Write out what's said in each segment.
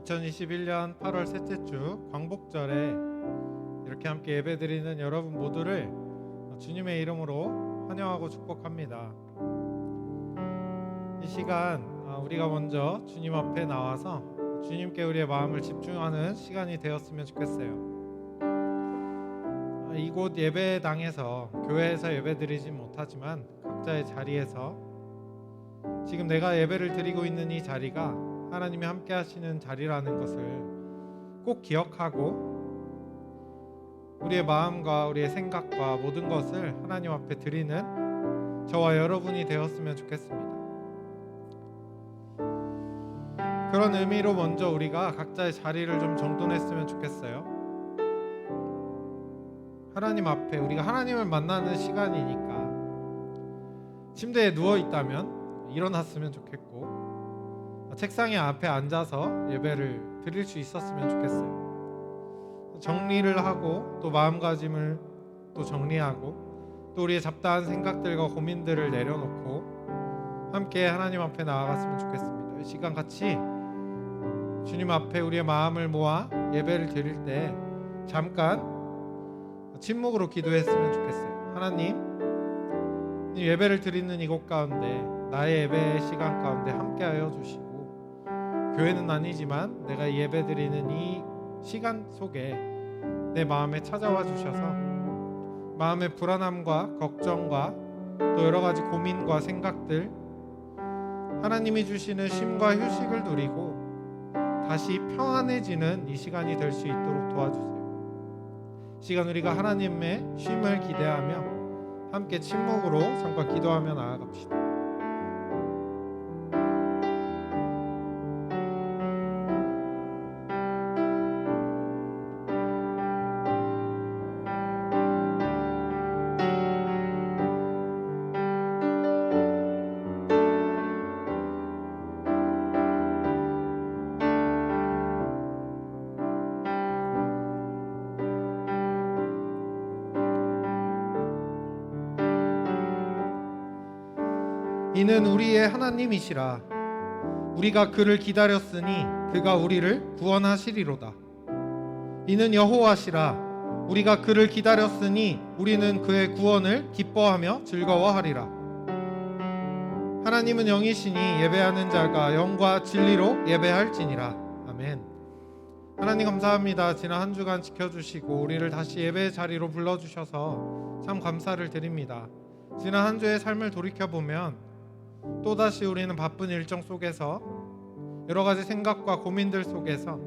2021년 8월 셋째 주 광복절에 이렇게 함께 예배드리는 여러분 모두를 주님의 이름으로 환영하고 축복합니다. 이 시간 우리가 먼저 주님 앞에 나와서 주님께 우리의 마음을 집중하는 시간이 되었으면 좋겠어요. 이곳 예배당에서 교회에서 예배드리진 못하지만 각자의 자리에서 지금 내가 예배를 드리고 있는 이 자리가 하나님이 함께 하시는 자리라는 것을 꼭 기억하고 우리의 마음과 우리의 생각과 모든 것을 하나님 앞에 드리는 저와 여러분이 되었으면 좋겠습니다. 그런 의미로 먼저 우리가 각자의 자리를 좀 정돈했으면 좋겠어요. 하나님 앞에 우리가 하나님을 만나는 시간이니까 침대에 누워 있다면 일어났으면 좋겠고 책상에 앞에 앉아서 예배를 드릴 수 있었으면 좋겠어요. 정리를 하고 또 마음가짐을 또 정리하고 또 우리의 잡다한 생각들과 고민들을 내려놓고 함께 하나님 앞에 나아갔으면 좋겠습니다. 이 시간 같이 주님 앞에 우리의 마음을 모아 예배를 드릴 때 잠깐 침묵으로 기도했으면 좋겠어요. 하나님, 예배를 드리는 이곳 가운데 나의 예배 시간 가운데 함께하여 주시고 교회는 아니지만 내가 예배 드리는 이 시간 속에 내 마음에 찾아와 주셔서 마음의 불안함과 걱정과 또 여러 가지 고민과 생각들 하나님이 주시는 쉼과 휴식을 누리고 다시 평안해지는 이 시간이 될 수 있도록 도와주세요. 시간 우리가 하나님의 쉼을 기대하며 함께 침묵으로 잠깐 기도하며 나아갑시다. 이는 우리의 하나님이시라. 우리가 그를 기다렸으니 그가 우리를 구원하시리로다. 이는 여호와시라. 우리가 그를 기다렸으니 우리는 그의 구원을 기뻐하며 즐거워하리라. 하나님은 영이시니 예배하는 자가 영과 진리로 예배할지니라. 아멘. 하나님 감사합니다. 지난 한 주간 지켜주시고 우리를 다시 예배의 자리로 불러주셔서 참 감사를 드립니다. 지난 한 주의 삶을 돌이켜보면 또다시 우리는 바쁜 일정 속에서 여러 가지 생각과 고민들 속에서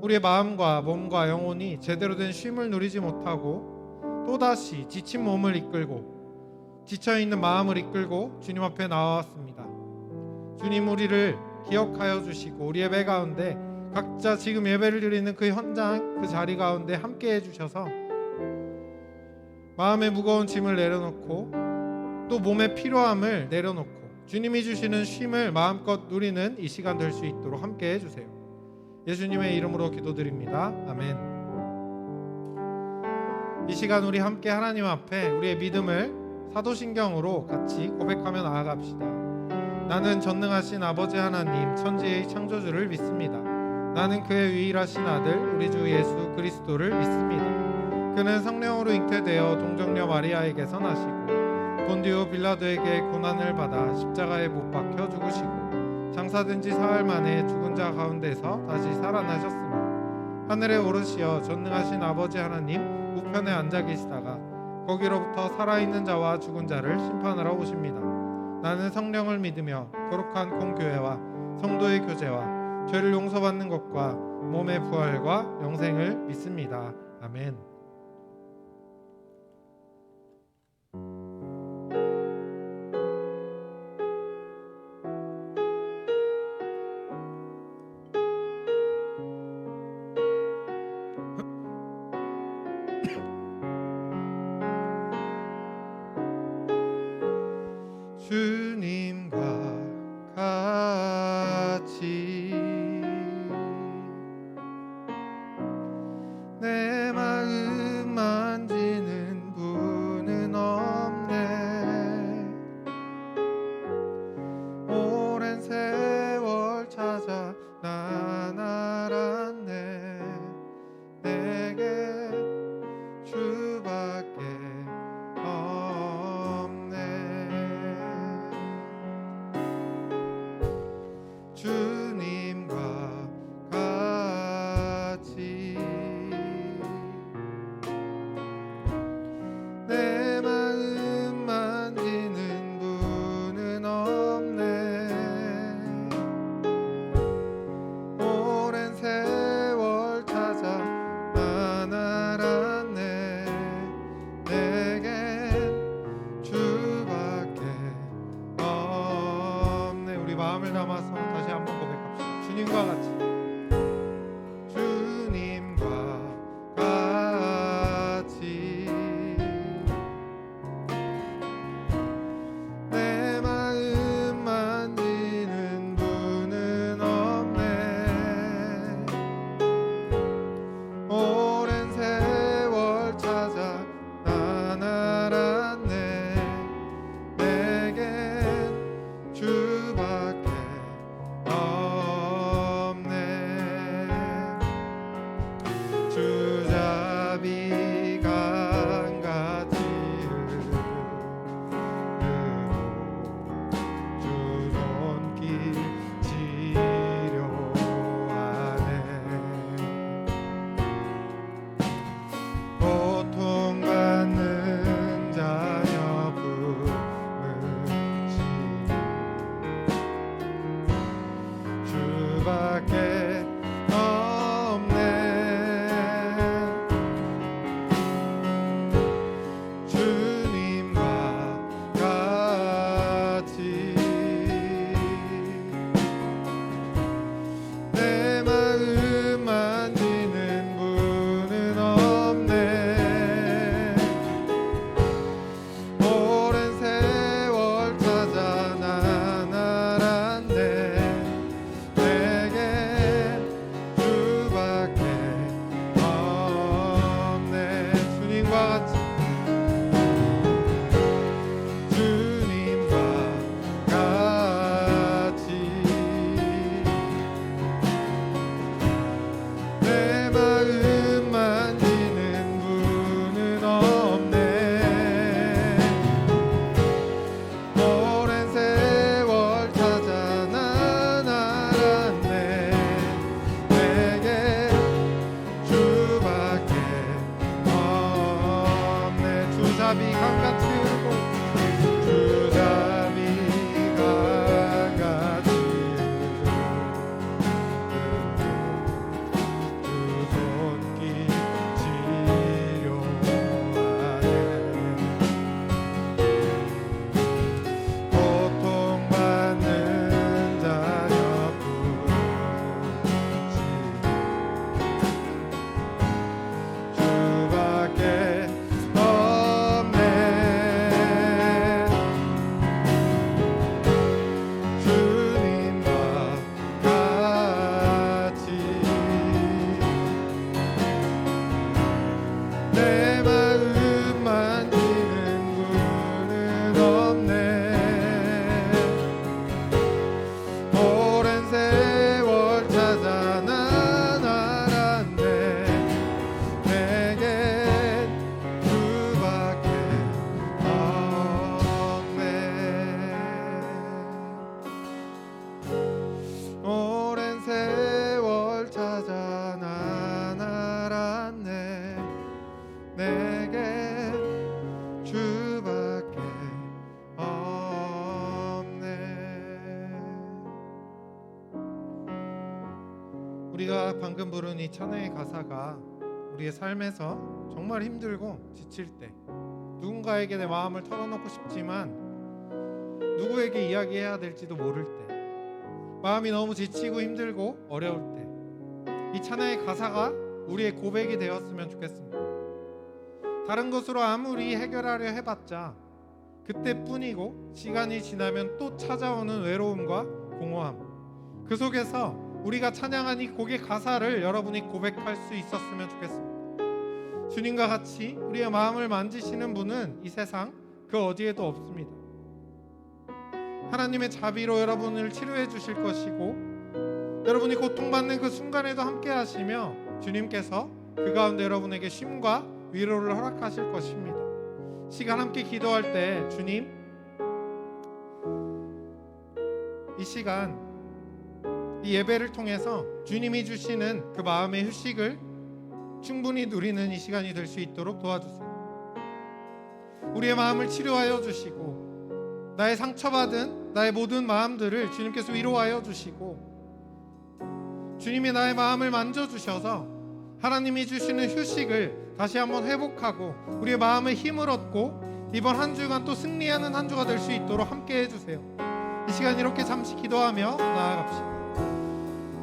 우리의 마음과 몸과 영혼이 제대로 된 쉼을 누리지 못하고 또다시 지친 몸을 이끌고 지쳐있는 마음을 이끌고 주님 앞에 나왔습니다. 주님 우리를 기억하여 주시고 우리 예배 가운데 각자 지금 예배를 드리는 그 현장 그 자리 가운데 함께 해주셔서 마음의 무거운 짐을 내려놓고 또 몸의 피로함을 내려놓고 주님이 주시는 쉼을 마음껏 누리는 이 시간 될 수 있도록 함께 해주세요. 예수님의 이름으로 기도드립니다. 아멘. 이 시간 우리 함께 하나님 앞에 우리의 믿음을 사도신경으로 같이 고백하며 나아갑시다. 나는 전능하신 아버지 하나님 천지의 창조주를 믿습니다. 나는 그의 유일하신 아들 우리 주 예수 그리스도를 믿습니다. 그는 성령으로 잉태되어 동정녀 마리아에게서 나시고 본디오 빌라도에게 고난을 받아 십자가에 못 박혀 죽으시고 장사된 지 사흘 만에 죽은 자 가운데서 다시 살아나셨으며 하늘에 오르시어 전능하신 아버지 하나님 우편에 앉아 계시다가 거기로부터 살아있는 자와 죽은 자를 심판하러 오십니다. 나는 성령을 믿으며 거룩한 공교회와 성도의 교제와 죄를 용서받는 것과 몸의 부활과 영생을 믿습니다. 아멘. 주님과 같이 내 마음 만지는 분은 없네. 오랜 세월 찾아 난 마음을 담아서 다시 한번 고백합시다. 주님과 같이, 주님과 같이 내 마음 만지는 분은 없네. 오랜 세월 찾아 난 알았네. 내겐 주밖에 없네. 주잡이 강같이 흐르고 주 손길 치료하네. 고통받는 자녀 품으시 주밖에 없네. 주님과 같이 내 마음 만지는 분은 없네. 오랜 세월 찾아 난 알았네. 내게 주밖에 없네. 주님과 같이, 주님과 같이 내 마음 만지는 분은 없네. 오랜 세월 찾아 난 알았네. 내게 주밖에 없네. 주잡이 강같이 흐르고 주잡이 강같이 주 손길 치료하네. 고통받는 자녀 품으시 주밖에 없네. 주님과 같이 내 마음 만지는 분은 없네. 오랜 세월 찾아 난 알았네. 내겐 주밖에 없네. 오랜 세월 찾아 난 알았네. 내겐 주밖에 없네. 우리가 방금 부른 이 찬양의 가사가 우리의 삶에서 정말 힘들고 지칠 때, 누군가에게 내 마음을 털어놓고 싶지만 누구에게 이야기해야 될지도 모를 때, 마음이 너무 지치고 힘들고 어려울 때, 이 찬양의 가사가 우리의 고백이 되었으면 좋겠습니다. 다른 것으로 아무리 해결하려 해봤자 그때뿐이고 시간이 지나면 또 찾아오는 외로움과 공허함, 그 속에서 우리가 찬양한 이 곡의 가사를 여러분이 고백할 수 있었으면 좋겠습니다. 주님과 같이 우리의 마음을 만지시는 분은 이 세상 그 어디에도 없습니다. 하나님의 자비로 여러분을 치료해 주실 것이고, 여러분이 고통받는 그 순간에도 함께 하시며 주님께서 그 가운데 여러분에게 쉼과 위로를 허락하실 것입니다. 시간 함께 기도할 때, 주님, 이 시간 이 예배를 통해서 주님이 주시는 그 마음의 휴식을 충분히 누리는 이 시간이 될 수 있도록 도와주세요. 우리의 마음을 치료하여 주시고, 나의 상처받은 나의 모든 마음들을 주님께서 위로하여 주시고, 주님이 나의 마음을 만져주셔서 하나님이 주시는 휴식을 다시 한번 회복하고 우리의 마음에 힘을 얻고 이번 한 주간 또 승리하는 한 주가 될 수 있도록 함께 해주세요. 이 시간 이렇게 잠시 기도하며 나아갑시다.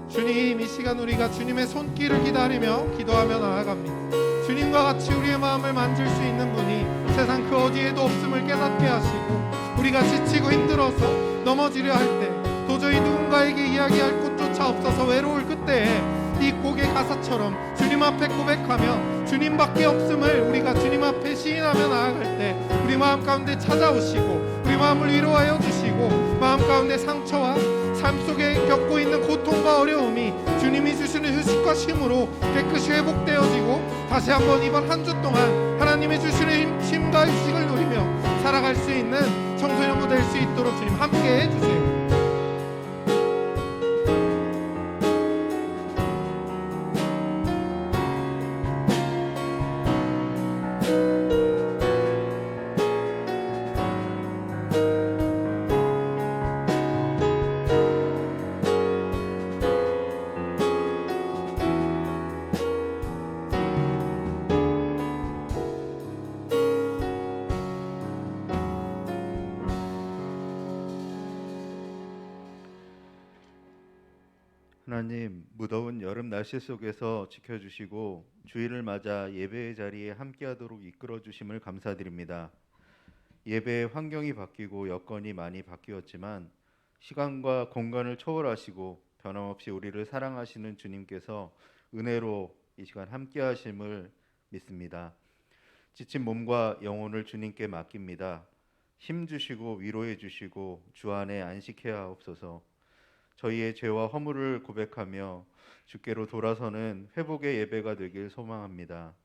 주님, 이 시간 우리가 주님의 손길을 기다리며 기도하며 나아갑니다. 주님과 같이 우리의 마음을 만질 수 있는 분이 세상 그 어디에도 없음을 깨닫게 하시고, 우리가 지치고 힘들어서 넘어지려 할 때, 도저히 누군가에게 이야기할 곳조차 없어서 외로울 그때에 이 곡의 가사처럼 주님 앞에 고백하며 주님밖에 없음을 우리가 주님 앞에 시인하며 나아갈 때, 우리 마음 가운데 찾아오시고 우리 마음을 위로하여 주시고, 마음 가운데 상처와 삶 속에 겪고 있는 고통과 어려움이 주님이 주시는 휴식과 쉼으로 깨끗이 회복되어지고, 다시 한번 이번 한 주 동안 하나님이 주시는 쉼과 휴식을 누리며 살아갈 수 있는 청소년부 될 수 있도록 주님 함께 해주세요. 하나님, 무더운 여름 날씨 속에서 지켜주시고 주일을 맞아 예배의 자리에 함께하도록 이끌어 주심을 감사드립니다. 예배의 환경이 바뀌고 여건이 많이 바뀌었지만 시간과 공간을 초월하시고 변함없이 우리를 사랑하시는 주님께서 은혜로 이 시간 함께하심을 믿습니다. 지친 몸과 영혼을 주님께 맡깁니다. 힘 주시고 위로해 주시고 주 안에 안식해 하옵소서. 저희의 죄와 허물을 고백하며 주께로 돌아서는 회복의 예배가 되길 소망합니다.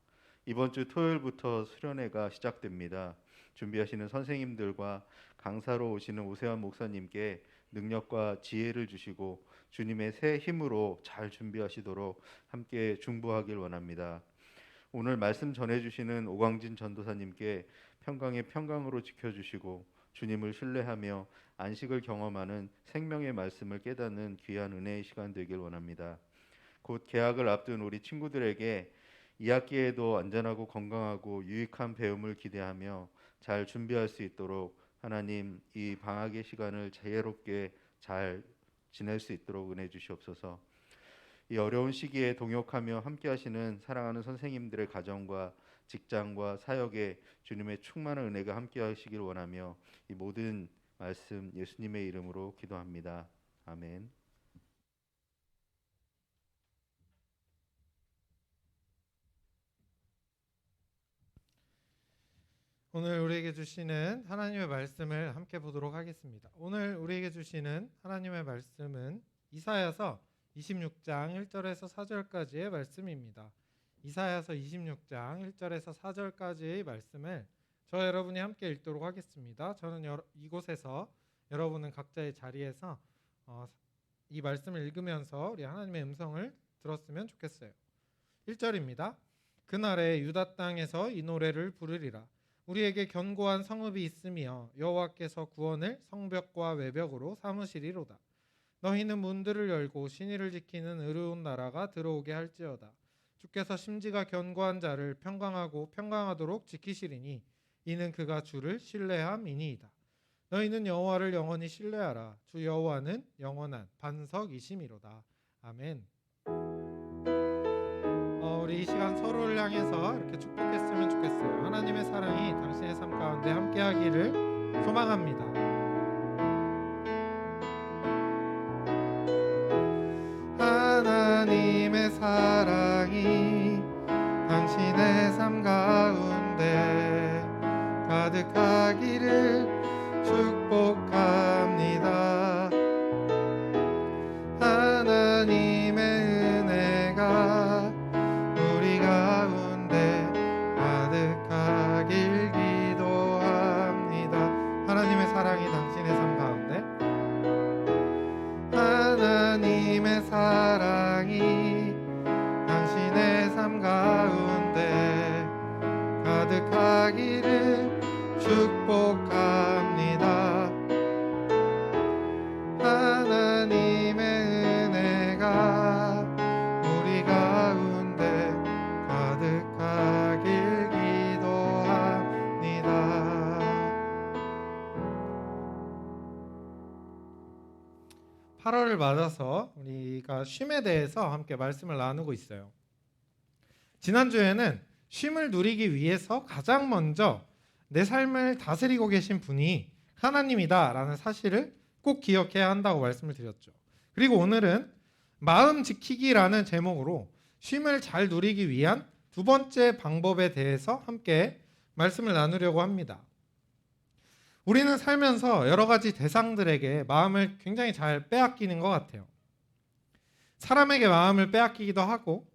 이번 주 토요일부터 수련회가 시작됩니다. 준비하시는 선생님들과 강사로 오시는 오세환 목사님께 능력과 지혜를 주시고 주님의 새 힘으로 잘 준비하시도록 함께 중보하길 원합니다. 오늘 말씀 전해주시는 오광진 전도사님께 평강의 평강으로 지켜주시고 주님을 신뢰하며 안식을 경험하는 생명의 말씀을 깨닫는 귀한 은혜의 시간 되길 원합니다. 곧 개학을 앞둔 우리 친구들에게 2학기에도 안전하고 건강하고 유익한 배움을 기대하며 잘 준비할 수 있도록 하나님, 이 방학의 시간을 지혜롭게 잘 지낼 수 있도록 은혜 주시옵소서. 이 어려운 시기에 동역하며 함께 하시는 사랑하는 선생님들의 가정과 직장과 사역에 주님의 충만한 은혜가 함께 하시길 원하며 이 모든 말씀 예수님의 이름으로 기도합니다. 아멘. 오늘 우리에게 주시는 하나님의 말씀을 함께 보도록 하겠습니다. 오늘 우리에게 주시는 하나님의 말씀은 이사야서 26장 1절에서 4절까지의 말씀입니다. 이사야서 26장 1절에서 4절까지의 말씀을 저 여러분이 함께 읽도록 하겠습니다. 저는 이곳에서 여러분은 각자의 자리에서 이 말씀을 읽으면서 우리 하나님의 음성을 들었으면 좋겠어요. 1절입니다. 그날에 유다 땅에서 이 노래를 부르리라. 우리에게 견고한 성읍이 있으며 여호와께서 구원을 성벽과 외벽으로 삼으시리로다. 너희는 문들을 열고 신의를 지키는 의로운 나라가 들어오게 할지어다. 주께서 심지가 견고한 자를 평강하고 평강하도록 지키시리니 이는 그가 주를 신뢰함이니이다. 너희는 여호와를 영원히 신뢰하라. 주 여호와는 영원한 반석이심이로다. 아멘. 우리 이 시간 서로를 향해서 이렇게 축복했으면 좋겠어요. 하나님의 사랑이 당신의 삶 가운데 함께하기를 소망합니다. 하나님의 사랑이 당신의 삶 가운데 가득하기를 축복합니다. 하나님의 은혜가 우리 가운데 가득하길 기도합니다. 하나님의 사랑이 당신의 삶 가운데, 하나님의 사랑이 당신의 삶 가운데 가득하기를 축복합니다. 하나님의 은혜가 우리 가운데 가득하길 기도합니다. 8월을 맞아서 우리가 쉼에 대해서 함께 말씀을 나누고 있어요. 지난주에는 쉼을 누리기 위해서 가장 먼저 내 삶을 다스리고 계신 분이 하나님이다라는 사실을 꼭 기억해야 한다고 말씀을 드렸죠. 그리고 오늘은 마음 지키기라는 제목으로 쉼을 잘 누리기 위한 두 번째 방법에 대해서 함께 말씀을 나누려고 합니다. 우리는 살면서 여러 가지 대상들에게 마음을 굉장히 잘 빼앗기는 것 같아요. 사람에게 마음을 빼앗기기도 하고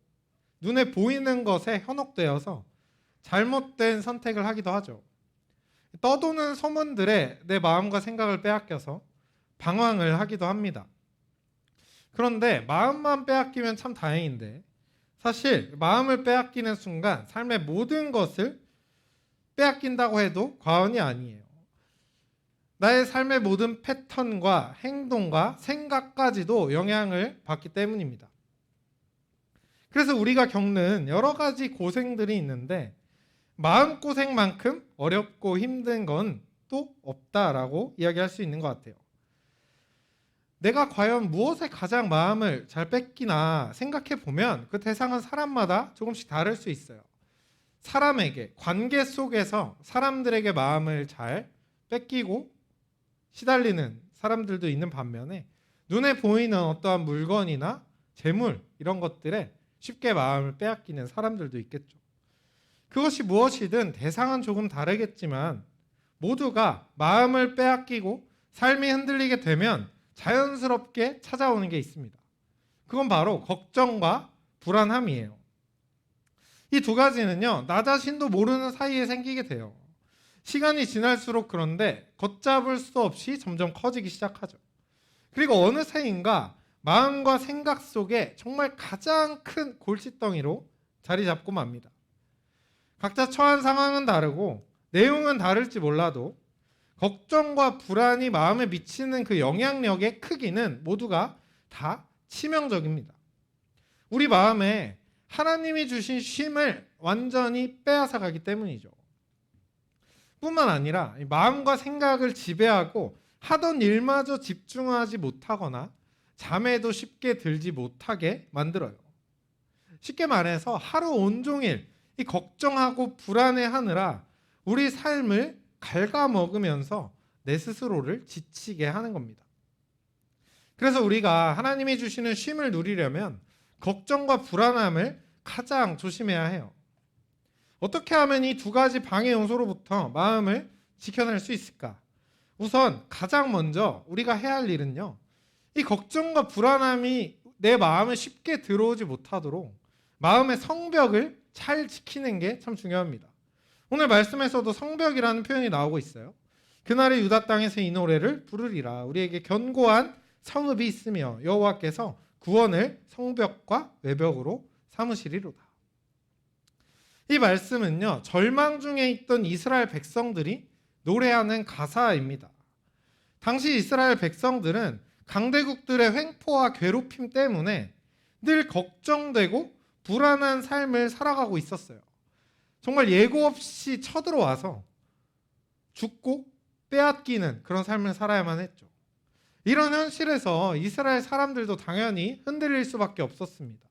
눈에 보이는 것에 현혹되어서 잘못된 선택을 하기도 하죠. 떠도는 소문들에 내 마음과 생각을 빼앗겨서 방황을 하기도 합니다. 그런데 마음만 빼앗기면 참 다행인데 사실 마음을 빼앗기는 순간 삶의 모든 것을 빼앗긴다고 해도 과언이 아니에요. 나의 삶의 모든 패턴과 행동과 생각까지도 영향을 받기 때문입니다. 그래서 우리가 겪는 여러 가지 고생들이 있는데 마음고생만큼 어렵고 힘든 건 또 없다라고 이야기할 수 있는 것 같아요. 내가 과연 무엇에 가장 마음을 잘 뺏기나 생각해 보면 그 대상은 사람마다 조금씩 다를 수 있어요. 사람에게, 관계 속에서 사람들에게 마음을 잘 뺏기고 시달리는 사람들도 있는 반면에 눈에 보이는 어떠한 물건이나 재물 이런 것들에 쉽게 마음을 빼앗기는 사람들도 있겠죠. 그것이 무엇이든 대상은 조금 다르겠지만 모두가 마음을 빼앗기고 삶이 흔들리게 되면 자연스럽게 찾아오는 게 있습니다. 그건 바로 걱정과 불안함이에요. 이 두 가지는요, 나 자신도 모르는 사이에 생기게 돼요. 시간이 지날수록 그런데 걷잡을 수 없이 점점 커지기 시작하죠. 그리고 어느새인가 마음과 생각 속에 정말 가장 큰 골칫덩이로 자리 잡고 맙니다. 각자 처한 상황은 다르고 내용은 다를지 몰라도 걱정과 불안이 마음에 미치는 그 영향력의 크기는 모두가 다 치명적입니다. 우리 마음에 하나님이 주신 쉼을 완전히 빼앗아 가기 때문이죠. 뿐만 아니라 마음과 생각을 지배하고 하던 일마저 집중하지 못하거나 잠에도 쉽게 들지 못하게 만들어요. 쉽게 말해서 하루 온종일 이 걱정하고 불안해하느라 우리 삶을 갉아먹으면서 내 스스로를 지치게 하는 겁니다. 그래서 우리가 하나님이 주시는 쉼을 누리려면 걱정과 불안함을 가장 조심해야 해요. 어떻게 하면 이 두 가지 방해 요소로부터 마음을 지켜낼 수 있을까? 우선 가장 먼저 우리가 해야 할 일은요, 이 걱정과 불안함이 내 마음에 쉽게 들어오지 못하도록 마음의 성벽을 잘 지키는 게 참 중요합니다. 오늘 말씀에서도 성벽이라는 표현이 나오고 있어요. 그날의 유다 땅에서 이 노래를 부르리라. 우리에게 견고한 성읍이 있으며 여호와께서 구원을 성벽과 외벽으로 삼으시리로다. 이 말씀은요, 절망 중에 있던 이스라엘 백성들이 노래하는 가사입니다. 당시 이스라엘 백성들은 강대국들의 횡포와 괴롭힘 때문에 늘 걱정되고 불안한 삶을 살아가고 있었어요. 정말 예고 없이 쳐들어와서 죽고 빼앗기는 그런 삶을 살아야만 했죠. 이런 현실에서 이스라엘 사람들도 당연히 흔들릴 수밖에 없었습니다.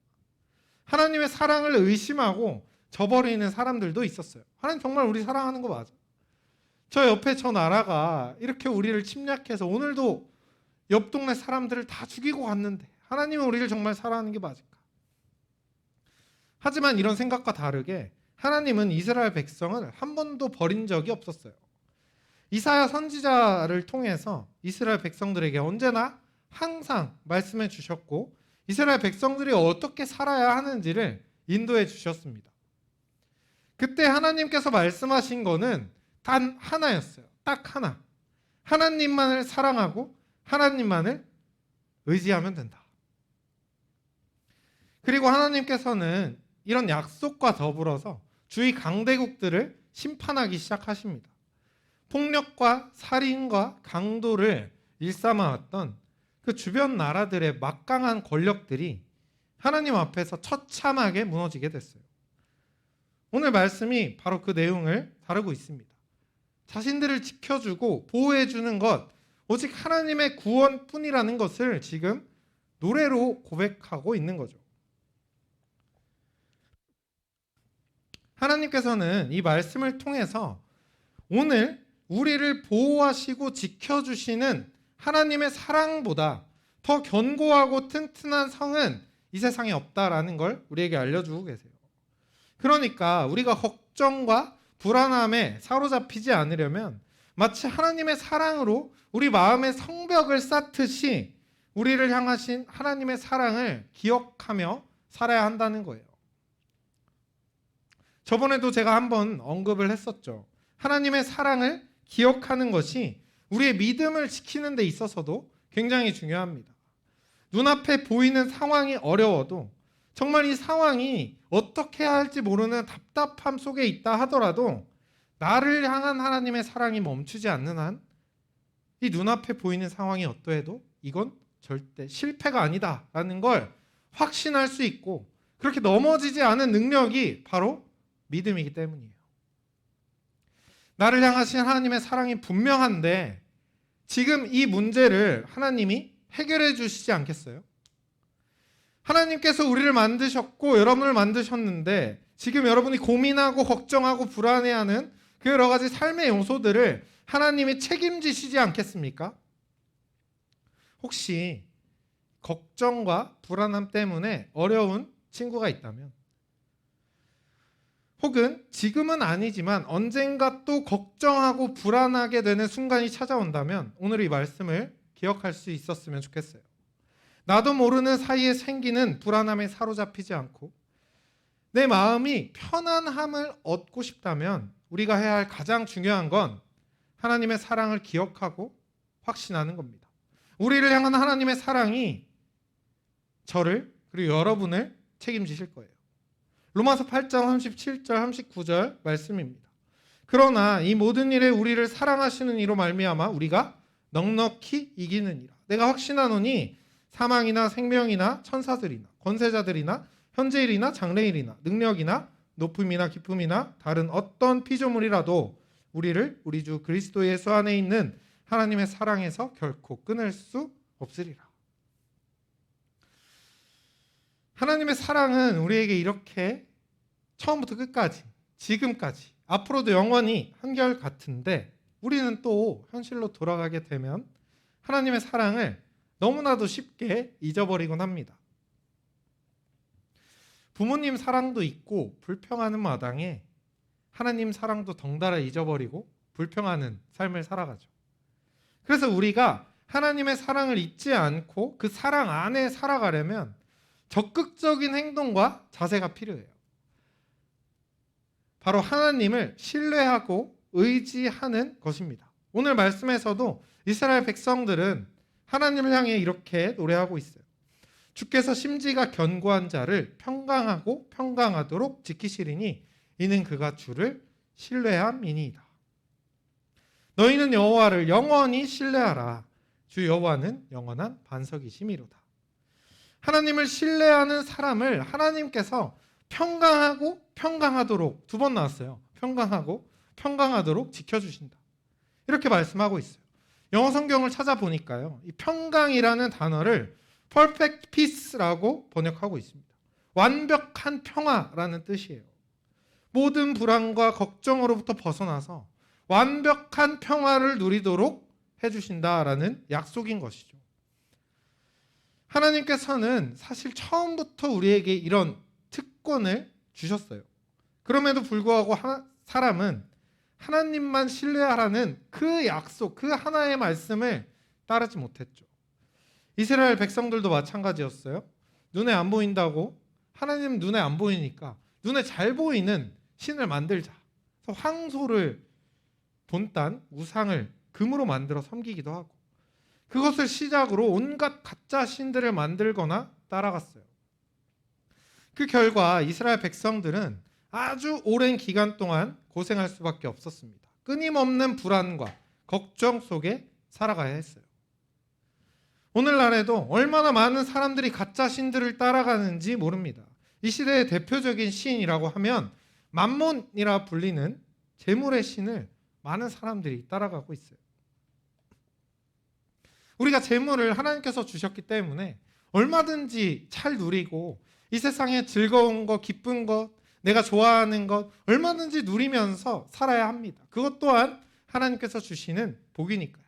하나님의 사랑을 의심하고 저버리는 사람들도 있었어요. 하나님 정말 우리 사랑하는 거 맞아? 저 옆에 저 나라가 이렇게 우리를 침략해서 오늘도 옆 동네 사람들을 다 죽이고 갔는데 하나님은 우리를 정말 사랑하는 게 맞을까? 하지만 이런 생각과 다르게 하나님은 이스라엘 백성을 한 번도 버린 적이 없었어요. 이사야 선지자를 통해서 이스라엘 백성들에게 언제나 항상 말씀해 주셨고 이스라엘 백성들이 어떻게 살아야 하는지를 인도해 주셨습니다. 그때 하나님께서 말씀하신 거는 단 하나였어요. 딱 하나. 하나님만을 사랑하고 하나님만을 의지하면 된다. 그리고 하나님께서는 이런 약속과 더불어서 주위 강대국들을 심판하기 시작하십니다. 폭력과 살인과 강도를 일삼아왔던 그 주변 나라들의 막강한 권력들이 하나님 앞에서 처참하게 무너지게 됐어요. 오늘 말씀이 바로 그 내용을 다루고 있습니다. 자신들을 지켜주고 보호해주는 것, 오직 하나님의 구원뿐이라는 것을 지금 노래로 고백하고 있는 거죠. 하나님께서는 이 말씀을 통해서 오늘 우리를 보호하시고 지켜주시는 하나님의 사랑보다 더 견고하고 튼튼한 성은 이 세상에 없다라는 걸 우리에게 알려주고 계세요. 그러니까 우리가 걱정과 불안함에 사로잡히지 않으려면 마치 하나님의 사랑으로 우리 마음의 성벽을 쌓듯이 우리를 향하신 하나님의 사랑을 기억하며 살아야 한다는 거예요. 저번에도 제가 한번 언급을 했었죠. 하나님의 사랑을 기억하는 것이 우리의 믿음을 지키는 데 있어서도 굉장히 중요합니다. 눈앞에 보이는 상황이 어려워도 정말 이 상황이 어떻게 해야 할지 모르는 답답함 속에 있다 하더라도 나를 향한 하나님의 사랑이 멈추지 않는 한 이 눈앞에 보이는 상황이 어떠해도 이건 절대 실패가 아니다라는 걸 확신할 수 있고 그렇게 넘어지지 않은 능력이 바로 믿음이기 때문이에요. 나를 향하신 하나님의 사랑이 분명한데 지금 이 문제를 하나님이 해결해 주시지 않겠어요? 하나님께서 우리를 만드셨고 여러분을 만드셨는데 지금 여러분이 고민하고 걱정하고 불안해하는 그 여러 가지 삶의 요소들을 하나님이 책임지시지 않겠습니까? 혹시 걱정과 불안함 때문에 어려운 친구가 있다면 혹은 지금은 아니지만 언젠가 또 걱정하고 불안하게 되는 순간이 찾아온다면 오늘 이 말씀을 기억할 수 있었으면 좋겠어요. 나도 모르는 사이에 생기는 불안함에 사로잡히지 않고 내 마음이 편안함을 얻고 싶다면 우리가 해야 할 가장 중요한 건 하나님의 사랑을 기억하고 확신하는 겁니다. 우리를 향한 하나님의 사랑이 저를 그리고 여러분을 책임지실 거예요. 로마서 8장 37절 39절 말씀입니다. 그러나 이 모든 일에 우리를 사랑하시는 이로 말미암아 우리가 넉넉히 이기느니라. 내가 확신하노니 사망이나 생명이나 천사들이나 권세자들이나 현재일이나 장래일이나 능력이나 높음이나 기쁨이나 다른 어떤 피조물이라도 우리를 우리 주 그리스도 예수 안에 있는 하나님의 사랑에서 결코 끊을 수 없으리라. 하나님의 사랑은 우리에게 이렇게 처음부터 끝까지 지금까지 앞으로도 영원히 한결같은데 우리는 또 현실로 돌아가게 되면 하나님의 사랑을 너무나도 쉽게 잊어버리곤 합니다. 부모님 사랑도 있고 불평하는 마당에 하나님 사랑도 덩달아 잊어버리고 불평하는 삶을 살아가죠. 그래서 우리가 하나님의 사랑을 잊지 않고 그 사랑 안에 살아가려면 적극적인 행동과 자세가 필요해요. 바로 하나님을 신뢰하고 의지하는 것입니다. 오늘 말씀에서도 이스라엘 백성들은 하나님을 향해 이렇게 노래하고 있어요. 주께서 심지가 견고한 자를 평강하고 평강하도록 지키시리니 이는 그가 주를 신뢰함이니이다. 너희는 여호와를 영원히 신뢰하라. 주 여호와는 영원한 반석이심이로다. 하나님을 신뢰하는 사람을 하나님께서 평강하고 평강하도록 두 번 나왔어요. 평강하고 평강하도록 지켜주신다. 이렇게 말씀하고 있어요. 영어 성경을 찾아보니까요. 이 평강이라는 단어를 perfect peace라고 번역하고 있습니다. 완벽한 평화라는 뜻이에요. 모든 불안과 걱정으로부터 벗어나서 완벽한 평화를 누리도록 해주신다라는 약속인 것이죠. 하나님께서는 사실 처음부터 우리에게 이런 특권을 주셨어요. 그럼에도 불구하고 사람은 하나님만 신뢰하라는 그 약속, 그 하나의 말씀을 따르지 못했죠. 이스라엘 백성들도 마찬가지였어요. 눈에 안 보인다고 하나님 눈에 안 보이니까 눈에 잘 보이는 신을 만들자. 그래서 황소를 본딴 우상을 금으로 만들어 섬기기도 하고 그것을 시작으로 온갖 가짜 신들을 만들거나 따라갔어요. 그 결과 이스라엘 백성들은 아주 오랜 기간 동안 고생할 수밖에 없었습니다. 끊임없는 불안과 걱정 속에 살아가야 했어요. 오늘날에도 얼마나 많은 사람들이 가짜 신들을 따라가는지 모릅니다. 이 시대의 대표적인 신이라고 하면 맘몬이라 불리는 재물의 신을 많은 사람들이 따라가고 있어요. 우리가 재물을 하나님께서 주셨기 때문에 얼마든지 잘 누리고 이 세상에 즐거운 것, 기쁜 것, 내가 좋아하는 것 얼마든지 누리면서 살아야 합니다. 그것 또한 하나님께서 주시는 복이니까요.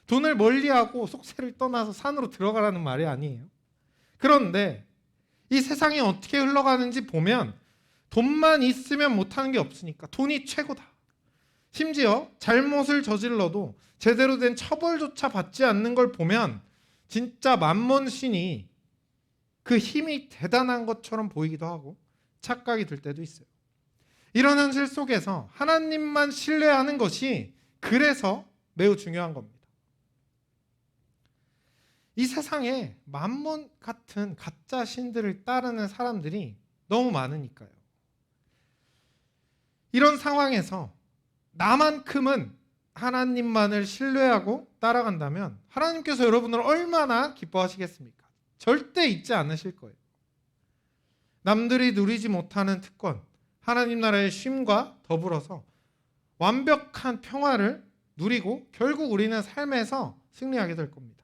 돈을 멀리하고 속세를 떠나서 산으로 들어가라는 말이 아니에요. 그런데 이 세상이 어떻게 흘러가는지 보면 돈만 있으면 못하는 게 없으니까 돈이 최고다. 심지어 잘못을 저질러도 제대로 된 처벌조차 받지 않는 걸 보면 진짜 만몬신이 그 힘이 대단한 것처럼 보이기도 하고 착각이 들 때도 있어요. 이런 현실 속에서 하나님만 신뢰하는 것이 그래서 매우 중요한 겁니다. 이 세상에 만몬 같은 가짜 신들을 따르는 사람들이 너무 많으니까요. 이런 상황에서 나만큼은 하나님만을 신뢰하고 따라간다면 하나님께서 여러분을 얼마나 기뻐하시겠습니까? 절대 잊지 않으실 거예요. 남들이 누리지 못하는 특권, 하나님 나라의 쉼과 더불어서 완벽한 평화를 누리고 결국 우리는 삶에서 승리하게 될 겁니다.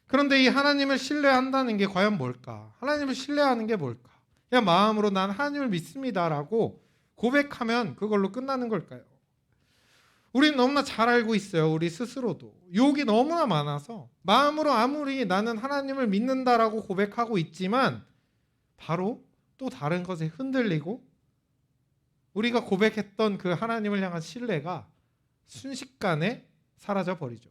그런데 이 하나님을 신뢰한다는 게 과연 뭘까? 하나님을 신뢰하는 게 뭘까? 그냥 마음으로 난 하나님을 믿습니다라고 고백하면 그걸로 끝나는 걸까요? 우리는 너무나 잘 알고 있어요. 우리 스스로도. 유혹이 너무나 많아서 마음으로 아무리 나는 하나님을 믿는다라고 고백하고 있지만 바로 또 다른 것에 흔들리고 우리가 고백했던 그 하나님을 향한 신뢰가 순식간에 사라져 버리죠.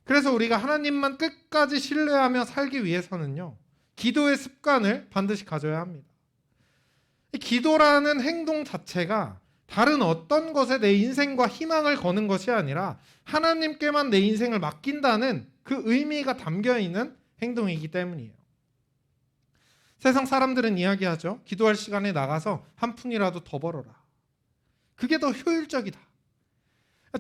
그래서 우리가 하나님만 끝까지 신뢰하며 살기 위해서는요, 기도의 습관을 반드시 가져야 합니다. 이 기도라는 행동 자체가 다른 어떤 것에 내 인생과 희망을 거는 것이 아니라 하나님께만 내 인생을 맡긴다는 그 의미가 담겨 있는 행동이기 때문이에요. 세상 사람들은 이야기하죠. 기도할 시간에 나가서 한 푼이라도 더 벌어라. 그게 더 효율적이다.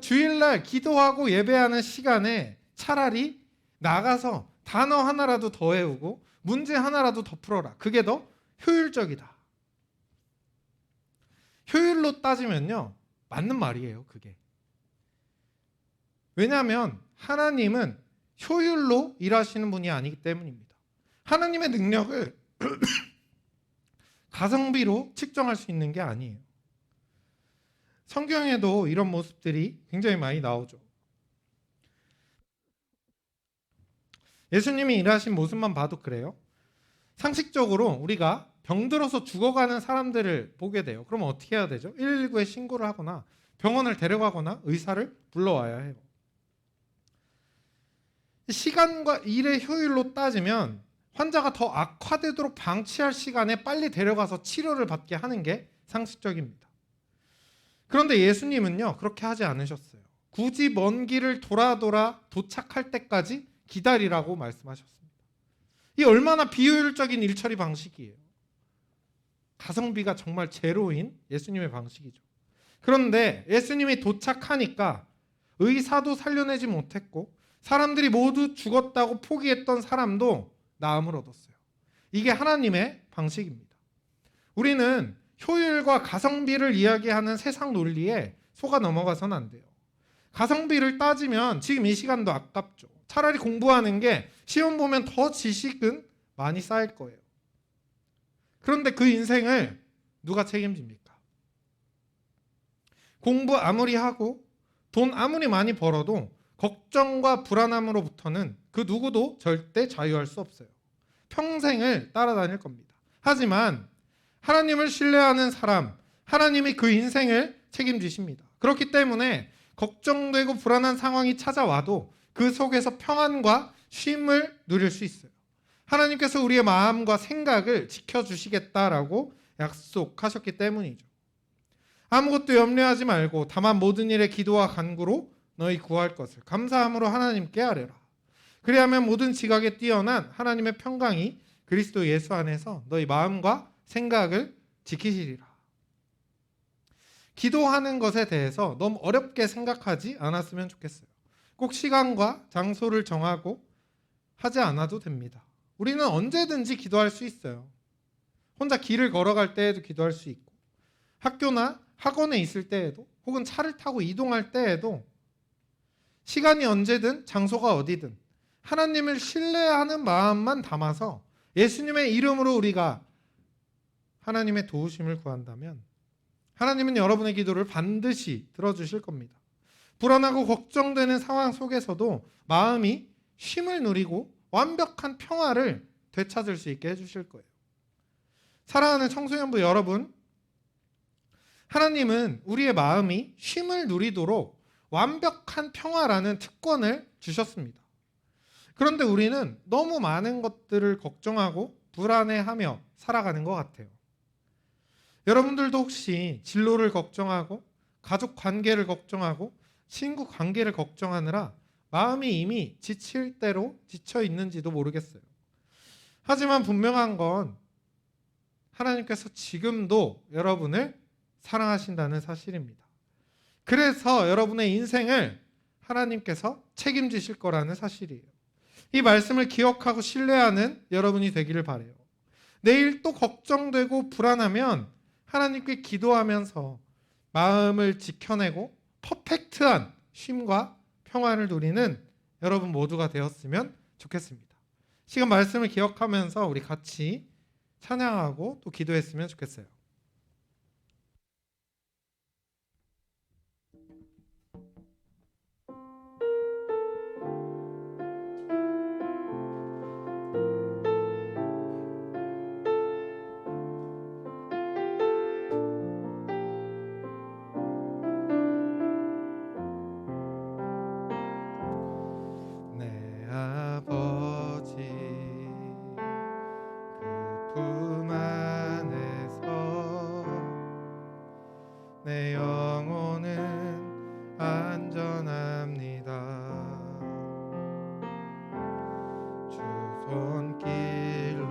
주일날 기도하고 예배하는 시간에 차라리 나가서 단어 하나라도 더 외우고 문제 하나라도 더 풀어라. 그게 더 효율적이다. 효율로 따지면요, 맞는 말이에요. 그게. 왜냐하면 하나님은 효율로 일하시는 분이 아니기 때문입니다. 하나님의 능력을 가성비로 측정할 수 있는 게 아니에요. 성경에도 이런 모습들이 굉장히 많이 나오죠. 예수님이 일하신 모습만 봐도 그래요. 상식적으로 우리가 병들어서 죽어가는 사람들을 보게 돼요. 그러면 어떻게 해야 되죠? 119에 신고를 하거나 병원을 데려가거나 의사를 불러와야 해요. 시간과 일의 효율로 따지면 환자가 더 악화되도록 방치할 시간에 빨리 데려가서 치료를 받게 하는 게 상식적입니다. 그런데 예수님은요, 그렇게 하지 않으셨어요. 굳이 먼 길을 돌아 도착할 때까지 기다리라고 말씀하셨습니다. 이 얼마나 비효율적인 일처리 방식이에요. 가성비가 정말 제로인 예수님의 방식이죠. 그런데 예수님이 도착하니까 의사도 살려내지 못했고 사람들이 모두 죽었다고 포기했던 사람도 나음을 얻었어요. 이게 하나님의 방식입니다. 우리는 효율과 가성비를 이야기하는 세상 논리에 속아 넘어가서는 안 돼요. 가성비를 따지면 지금 이 시간도 아깝죠. 차라리 공부하는 게 시험 보면 더 지식은 많이 쌓일 거예요. 그런데 그 인생을 누가 책임집니까? 공부 아무리 하고 돈 아무리 많이 벌어도 걱정과 불안함으로부터는 그 누구도 절대 자유할 수 없어요. 평생을 따라다닐 겁니다. 하지만 하나님을 신뢰하는 사람, 하나님이 그 인생을 책임지십니다. 그렇기 때문에 걱정되고 불안한 상황이 찾아와도 그 속에서 평안과 쉼을 누릴 수 있어요. 하나님께서 우리의 마음과 생각을 지켜주시겠다라고 약속하셨기 때문이죠. 아무것도 염려하지 말고 다만 모든 일에 기도와 간구로 너희 구할 것을 감사함으로 하나님께 아뢰라. 그리하면 모든 지각에 뛰어난 하나님의 평강이 그리스도 예수 안에서 너희 마음과 생각을 지키시리라. 기도하는 것에 대해서 너무 어렵게 생각하지 않았으면 좋겠어요. 꼭 시간과 장소를 정하고 하지 않아도 됩니다. 우리는 언제든지 기도할 수 있어요. 혼자 길을 걸어갈 때에도 기도할 수 있고 학교나 학원에 있을 때에도 혹은 차를 타고 이동할 때에도 시간이 언제든 장소가 어디든 하나님을 신뢰하는 마음만 담아서 예수님의 이름으로 우리가 하나님의 도우심을 구한다면 하나님은 여러분의 기도를 반드시 들어주실 겁니다. 불안하고 걱정되는 상황 속에서도 마음이 쉼을 누리고 완벽한 평화를 되찾을 수 있게 해주실 거예요. 사랑하는 청소년부 여러분, 하나님은 우리의 마음이 쉼을 누리도록 완벽한 평화라는 특권을 주셨습니다. 그런데 우리는 너무 많은 것들을 걱정하고 불안해하며 살아가는 것 같아요. 여러분들도 혹시 진로를 걱정하고 가족 관계를 걱정하고 친구 관계를 걱정하느라 마음이 이미 지칠 대로 지쳐 있는지도 모르겠어요. 하지만 분명한 건 하나님께서 지금도 여러분을 사랑하신다는 사실입니다. 그래서 여러분의 인생을 하나님께서 책임지실 거라는 사실이에요. 이 말씀을 기억하고 신뢰하는 여러분이 되기를 바라요. 내일 또 걱정되고 불안하면 하나님께 기도하면서 마음을 지켜내고 퍼펙트한 쉼과 평안을 누리는 여러분 모두가 되었으면 좋겠습니다. 시간 말씀을 기억하면서 우리 같이 찬양하고 또 기도했으면 좋겠어요. 내 영혼은 안전합니다. 주 손길로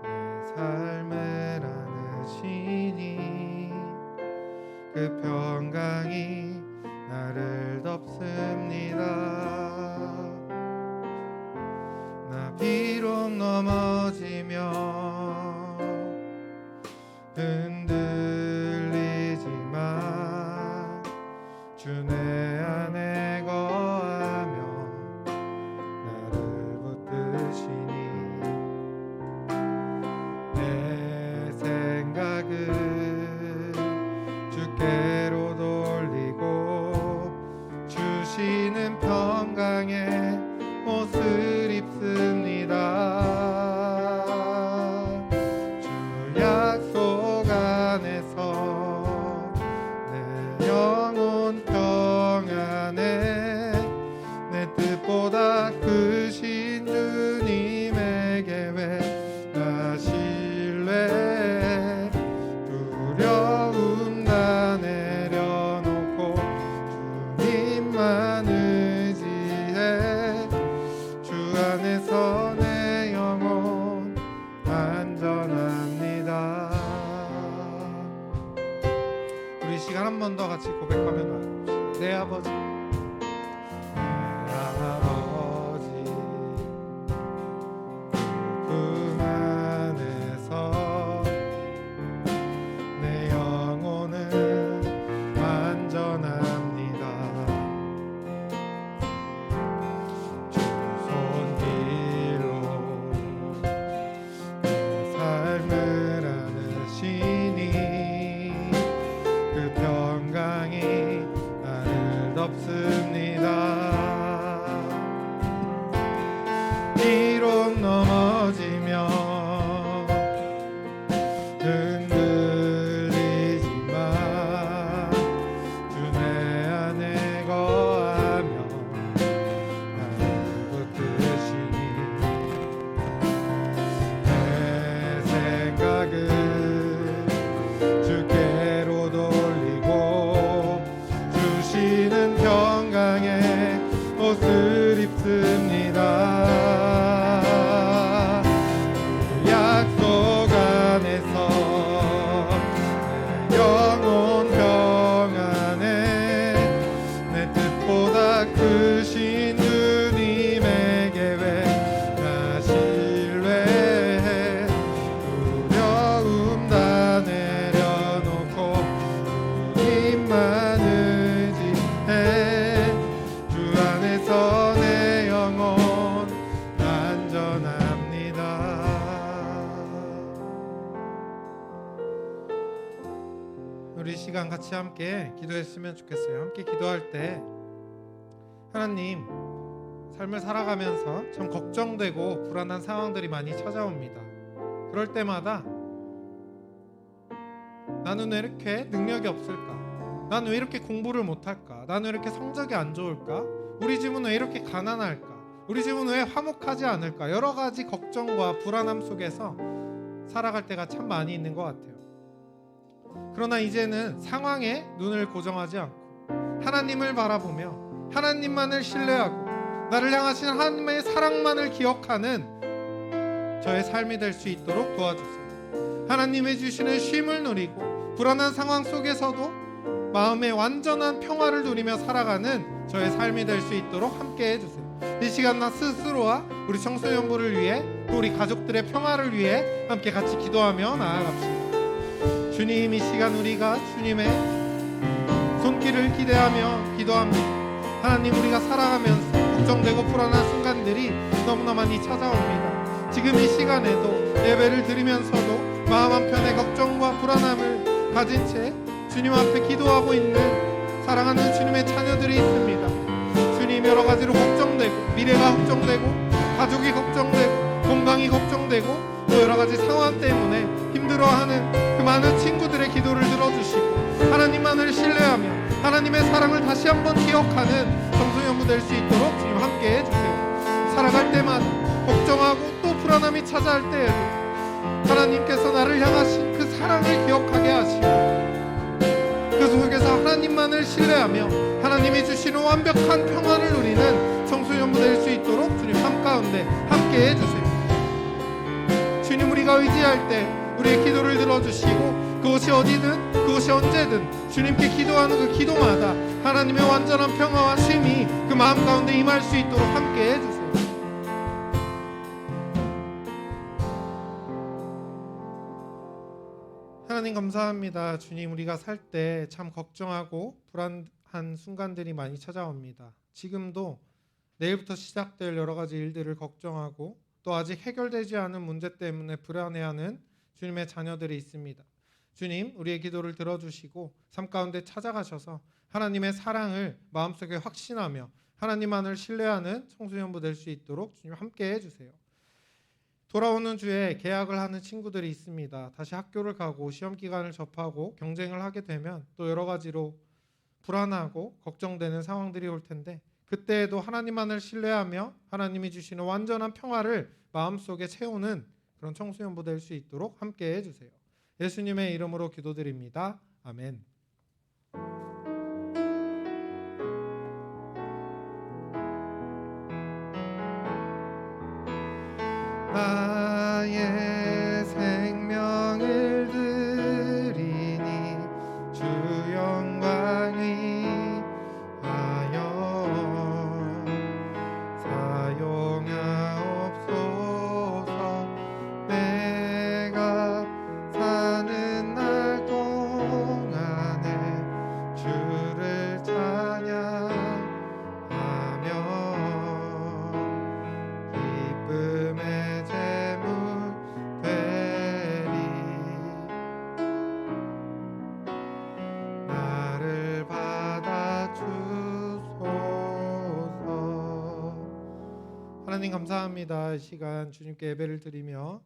내 삶을 안으시니 그 평강이 나를 덮습니다. 나 비록 넘어지며 흔들리지만 주 내 안에 거하며 나를 붙드시니 내 생각을 주께로 돌리고 주시는 평강의 옷을 입습니다. 주 약속 안에서 내 영혼 평안에 내 뜻보다 크신 주님의 계획 나 신뢰해 두려움 다 내려놓고 주님만 의지해 주 안에서 내 영혼 안전합니다. 우리 시간 한 번 더 같이 고백하며 나아갑시다. 내 아버지, 내 아버지 품 안에서 내 영혼은 안전합니다. 주 손길로 내 삶을 안으시니 그 평강이 나를 덮습니다. 비록 넘어지며 흔들리지만 주 내 안에 거하며 나를 붙드시니 내 생각을 주께로 돌리고 주시는 평강의 옷을 입습니다. 약속 안에서 내 영혼 평안에 내 뜻보다 크신 주님의 계획 나 신뢰해 두려움 다 내려놓고 주님만 의지해 시간 같이 함께 기도했으면 좋겠어요. 함께 기도할 때 하나님, 삶을 살아가면서 참 걱정되고 불안한 상황들이 많이 찾아옵니다. 그럴 때마다 나는 왜 이렇게 능력이 없을까? 나는 왜 이렇게 공부를 못할까? 나는 왜 이렇게 성적이 안 좋을까? 우리 집은 왜 이렇게 가난할까? 우리 집은 왜 화목하지 않을까? 여러 가지 걱정과 불안함 속에서 살아갈 때가 참 많이 있는 것 같아요. 그러나 이제는 상황에 눈을 고정하지 않고 하나님을 바라보며 하나님만을 신뢰하고 나를 향하신 하나님의 사랑만을 기억하는 저의 삶이 될 수 있도록 도와주세요. 하나님의 주시는 쉼을 누리고 불안한 상황 속에서도 마음의 완전한 평화를 누리며 살아가는 저의 삶이 될 수 있도록 함께 해주세요. 이 시간 나 스스로와 우리 청소년부를 위해 또 우리 가족들의 평화를 위해 함께 같이 기도하며 나아갑시다. 주님, 이 시간 우리가 주님의 손길을 기대하며 기도합니다. 하나님, 우리가 살아가면서 걱정되고 불안한 순간들이 너무나 많이 찾아옵니다. 지금 이 시간에도 예배를 드리면서도 마음 한편에 걱정과 불안함을 가진 채 주님 앞에 기도하고 있는 사랑하는 주님의 자녀들이 있습니다. 주님, 여러 가지로 걱정되고 미래가 걱정되고 가족이 걱정되고 건강이 걱정되고 또 여러 가지 상황 때문에 힘들어하는 그 많은 친구들의 기도를 들어주시고 하나님만을 신뢰하며 하나님의 사랑을 다시 한번 기억하는 청소년부 될 수 있도록 주님 함께 해주세요. 살아갈 때마다 걱정하고 또 불안함이 찾아올 때에도 하나님께서 나를 향하신 그 사랑을 기억하게 하시고 그 속에서 하나님만을 신뢰하며 하나님이 주시는 완벽한 평화를 누리는 청소년부 될 수 있도록 주님 한가운데 함께 해주세요. 주님, 우리가 의지할 때 우리의 기도를 들어주시고 그것이 어디든 그것이 언제든 주님께 기도하는 그 기도마다 하나님의 완전한 평화와 쉼이 그 마음 가운데 임할 수 있도록 함께 해주세요. 하나님 감사합니다. 주님, 우리가 살 때 참 걱정하고 불안한 순간들이 많이 찾아옵니다. 지금도 내일부터 시작될 여러 가지 일들을 걱정하고 또 아직 해결되지 않은 문제 때문에 불안해하는 주님의 자녀들이 있습니다. 주님, 우리의 기도를 들어주시고 삶 가운데 찾아가셔서 하나님의 사랑을 마음속에 확신하며 하나님만을 신뢰하는 청소년부 될 수 있도록 주님 함께 해주세요. 돌아오는 주에 개학을 하는 친구들이 있습니다. 다시 학교를 가고 시험 기간을 접하고 경쟁을 하게 되면 또 여러 가지로 불안하고 걱정되는 상황들이 올 텐데 그때에도 하나님만을 신뢰하며 하나님이 주시는 완전한 평화를 마음속에 채우는 그런 청소년부 될 수 있도록 함께 해주세요. 예수님의 이름으로 기도드립니다. 아멘. 나의 생명을 드리니 주 영광 위하여 사용하옵소서. 내가 사는 날 동안에 주를 찬양하며 기쁨의 제물 되리. 나를 받아 주소서. 하나님 감사합니다. 이 시간 주님께 예배를 드리며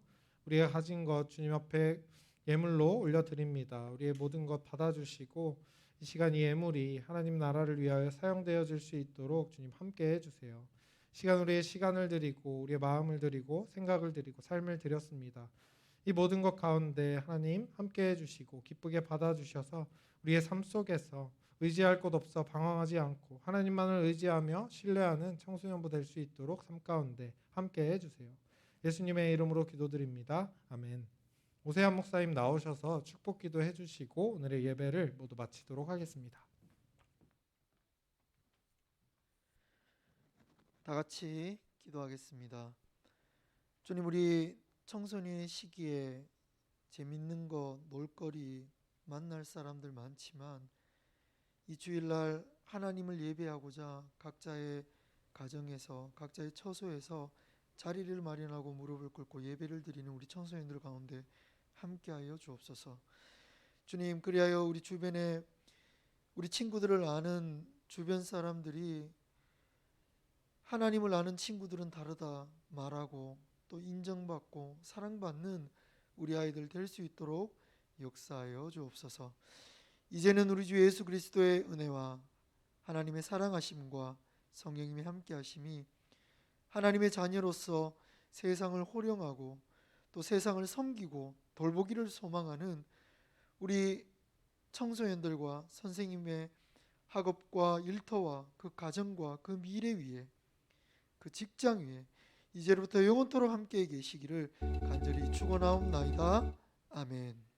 우리가 가진 것 주님 앞에 예물로 올려드립니다. 우리의 모든 것 받아주시고 이 시간 이 예물이 하나님 나라를 위하여 사용되어질 수 있도록 주님 함께 해주세요. 시간 우리의 시간을 드리고 우리의 마음을 드리고 생각을 드리고 삶을 드렸습니다. 이 모든 것 가운데 하나님 함께 해주시고 기쁘게 받아주셔서 우리의 삶 속에서 의지할 곳 없어 방황하지 않고 하나님만을 의지하며 신뢰하는 청소년부 될 수 있도록 삶 가운데 함께 해주세요. 예수님의 이름으로 기도드립니다. 아멘. 오세환 목사님 나오셔서 축복 기도 해주시고 오늘의 예배를 모두 마치도록 하겠습니다. 다 같이 기도하겠습니다. 주님, 우리 청소년 시기에 재밌는 거, 놀거리, 만날 사람들 많지만 이 주일날 하나님을 예배하고자 각자의 가정에서 각자의 처소에서 자리를 마련하고 무릎을 꿇고 예배를 드리는 우리 청소년들 가운데 함께하여 주옵소서. 주님, 그리하여 우리 주변에 우리 친구들을 아는 주변 사람들이 하나님을 아는 친구들은 다르다 말하고 또 인정받고 사랑받는 우리 아이들 될 수 있도록 역사하여 주옵소서. 이제는 우리 주 예수 그리스도의 은혜와 하나님의 사랑하심과 성령님의 함께하심이 하나님의 자녀로서 세상을 호령하고 또 세상을 섬기고 돌보기를 소망하는 우리 청소년들과 선생님의 학업과 일터와 그 가정과 그 미래 위에 그 직장 위에 이제부터 영원토록 함께 계시기를 간절히 축원하옵나이다. 아멘.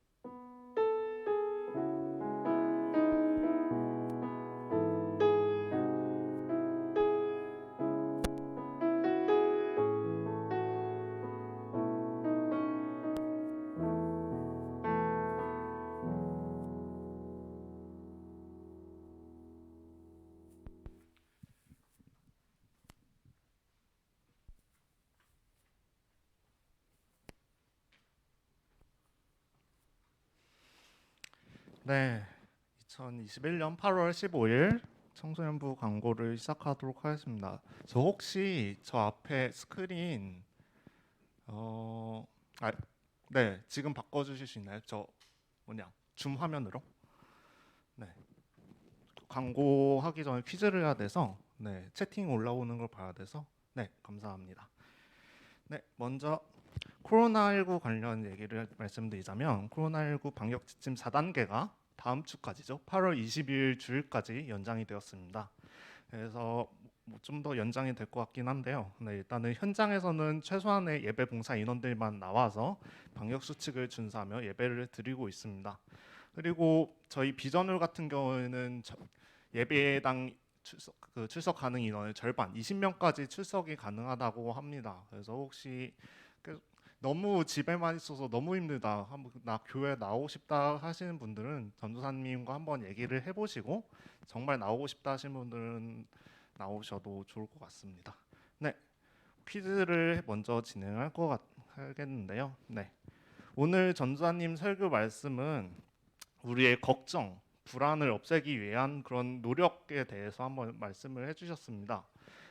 네, 2021년 8월 15일 청소년부 광고를 시작하도록 하겠습니다. 저 혹시 저 앞에 스크린 네, 지금 바꿔주실 수 있나요? 저 줌 화면으로. 네, 광고하기 전에 퀴즈를 해야 돼서 네, 채팅 올라오는 걸 봐야 돼서 네, 감사합니다. 네, 먼저 코로나19 관련 얘기를 말씀드리자면 코로나19 방역 지침 4단계가 다음 주까지죠. 8월 20일 주일까지 연장이 되었습니다. 그래서 좀 더 연장이 될 것 같긴 한데요. 네, 일단은 현장에서는 최소한의 예배 봉사 인원들만 나와서 방역 수칙을 준수하며 예배를 드리고 있습니다. 그리고 저희 비전홀 같은 경우에는 예배당 출석 가능 인원의 절반, 20명까지 출석이 가능하다고 합니다. 그래서 혹시 너무 집에만 있어서 너무 힘들다, 한번 나 교회 나오고 싶다 하시는 분들은 전도사님과 한번 얘기를 해보시고 정말 나오고 싶다 하시는 분들은 나오셔도 좋을 것 같습니다. 네, 퀴즈를 먼저 하겠는데요. 네, 오늘 전도사님 설교 말씀은 우리의 걱정, 불안을 없애기 위한 그런 노력에 대해서 한번 말씀을 해주셨습니다.